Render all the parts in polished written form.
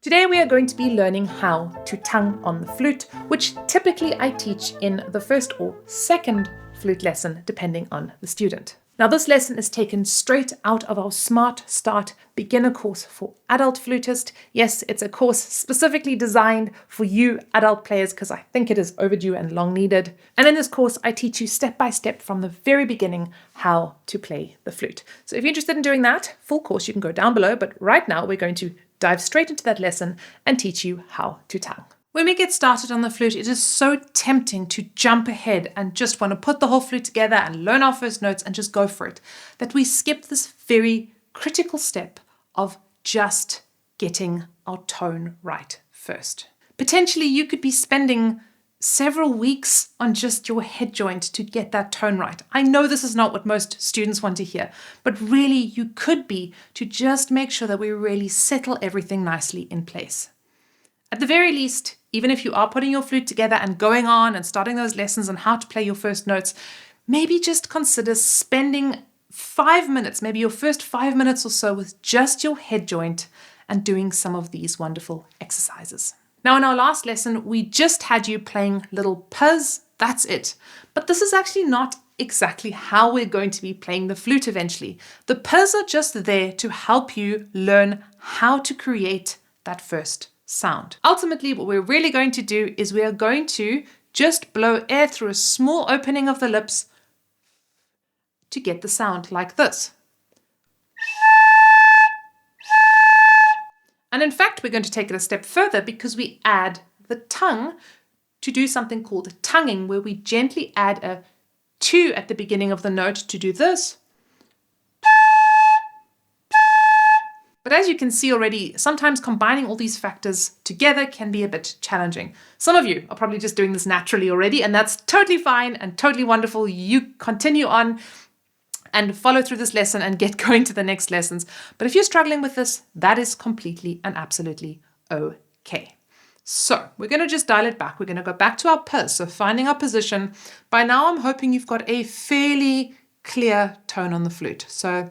Today we are going to be learning how to tongue on the flute, which typically I teach in the first or second flute lesson, depending on the student. Now this lesson is taken straight out of our Smart Start beginner course for adult flutist. Yes, it's a course specifically designed for you adult players because I think it is overdue and long needed. And in this course, I teach you step by step from the very beginning how to play the flute. So if you're interested in doing that, full course, you can go down below. But right now we're going to dive straight into that lesson and teach you how to tongue. When we get started on the flute, it is so tempting to jump ahead and just want to put the whole flute together and learn our first notes and just go for it, that we skip this very critical step of just getting our tone right first. Potentially, you could be spending several weeks on just your head joint to get that tone right. I know this is not what most students want to hear, but really you could be to just make sure that we really settle everything nicely in place. At the very least, even if you are putting your flute together and going on and starting those lessons on how to play your first notes, maybe just consider spending 5 minutes, maybe your first 5 minutes or so with just your head joint and doing some of these wonderful exercises. Now in our last lesson, we just had you playing little puzz, that's it. But this is actually not exactly how we're going to be playing the flute eventually. The puzz are just there to help you learn how to create that first sound. Ultimately, what we're really going to do is we are going to just blow air through a small opening of the lips to get the sound like this. And in fact, we're going to take it a step further because we add the tongue to do something called tonguing, where we gently add a 2 at the beginning of the note to do this. But as you can see already, sometimes combining all these factors together can be a bit challenging. Some of you are probably just doing this naturally already, and that's totally fine and totally wonderful. You continue on and follow through this lesson and get going to the next lessons. But if you're struggling with this, that is completely and absolutely okay. So we're going to just dial it back. We're going to go back to our puzz, so finding our position. By now, I'm hoping you've got a fairly clear tone on the flute. So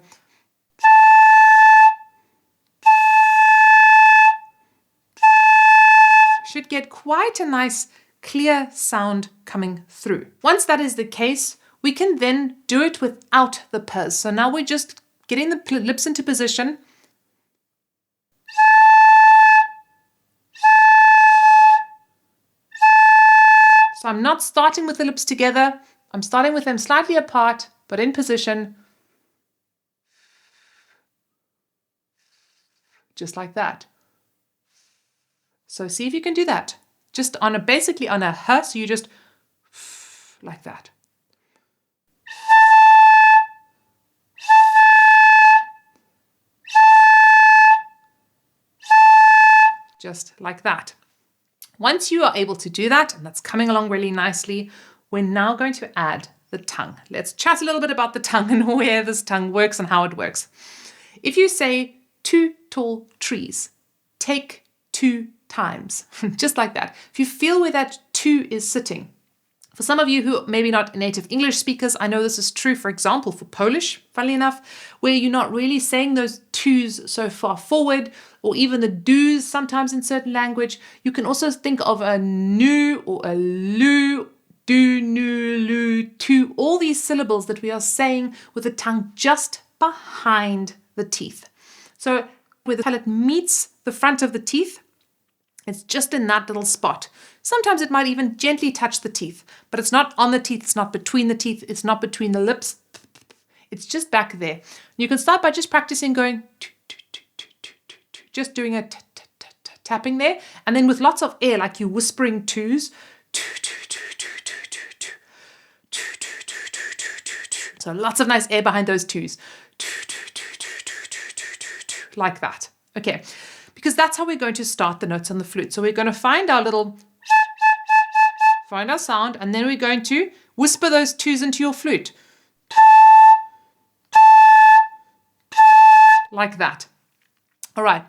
should get quite a nice clear sound coming through. Once that is the case, we can then do it without the puzz. So now we're just getting the lips into position. So I'm not starting with the lips together. I'm starting with them slightly apart, but in position. Just like that. So see if you can do that. Just on basically on a h, so you just like that. Just like that. Once you are able to do that, and that's coming along really nicely, we're now going to add the tongue. Let's chat a little bit about the tongue and where this tongue works and how it works. If you say 2 tall trees, take 2 times, just like that. If you feel where that 2 is sitting, for some of you who maybe not native English speakers, I know this is true, for example, for Polish, funnily enough, where you're not really saying those 2s so far forward, or even the do's sometimes in certain language. You can also think of a nu or a lu, do, nu, lu, tu, all these syllables that we are saying with the tongue just behind the teeth. So where the palate meets the front of the teeth, it's just in that little spot. Sometimes it might even gently touch the teeth, but it's not on the teeth, it's not between the teeth, it's not between the lips. It's just back there. You can start by just practicing going, just doing a tapping there, and then with lots of air, like you whispering 2s. So lots of nice air behind those 2s. Like that. Okay. Because that's how we're going to start the notes on the flute. So we're going to find our sound, and then we're going to whisper those 2s into your flute. Like that. All right.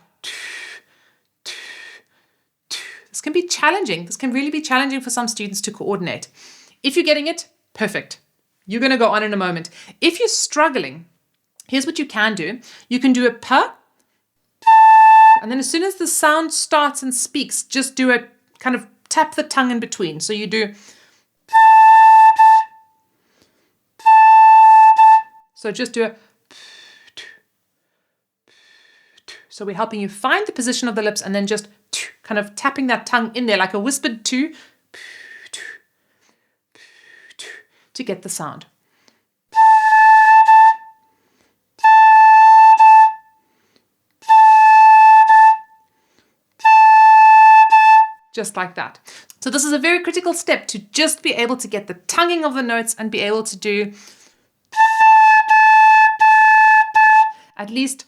This can be challenging. This can really be challenging for some students to coordinate. If you're getting it, perfect. You're going to go on in a moment. If you're struggling, here's what you can do. You can do a p And then as soon as the sound starts and speaks, just do a kind of tap the tongue in between. So you do. So just do a. So we're helping you find the position of the lips and then just kind of tapping that tongue in there like a whispered to get the sound. Just like that. So this is a very critical step to just be able to get the tonguing of the notes and be able to do at least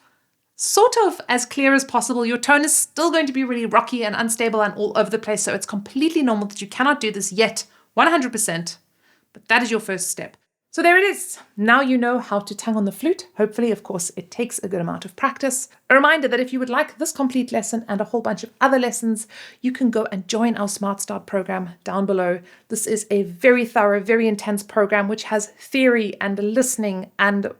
sort of as clear as possible. Your tone is still going to be really rocky and unstable and all over the place, so it's completely normal that you cannot do this yet 100%, but that is your first step. So there it is. Now you know how to tongue on the flute. Hopefully, of course, it takes a good amount of practice. A reminder that if you would like this complete lesson and a whole bunch of other lessons, you can go and join our Smart Start program down below. This is a very thorough, very intense program which has theory and listening and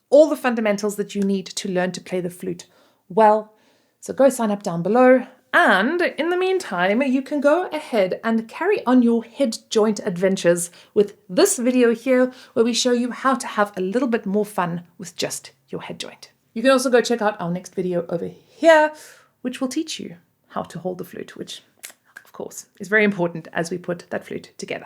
all the fundamentals that you need to learn to play the flute well. So go sign up down below. And in the meantime, you can go ahead and carry on your head joint adventures with this video here, where we show you how to have a little bit more fun with just your head joint. You can also go check out our next video over here, which will teach you how to hold the flute, which of course is very important as we put that flute together.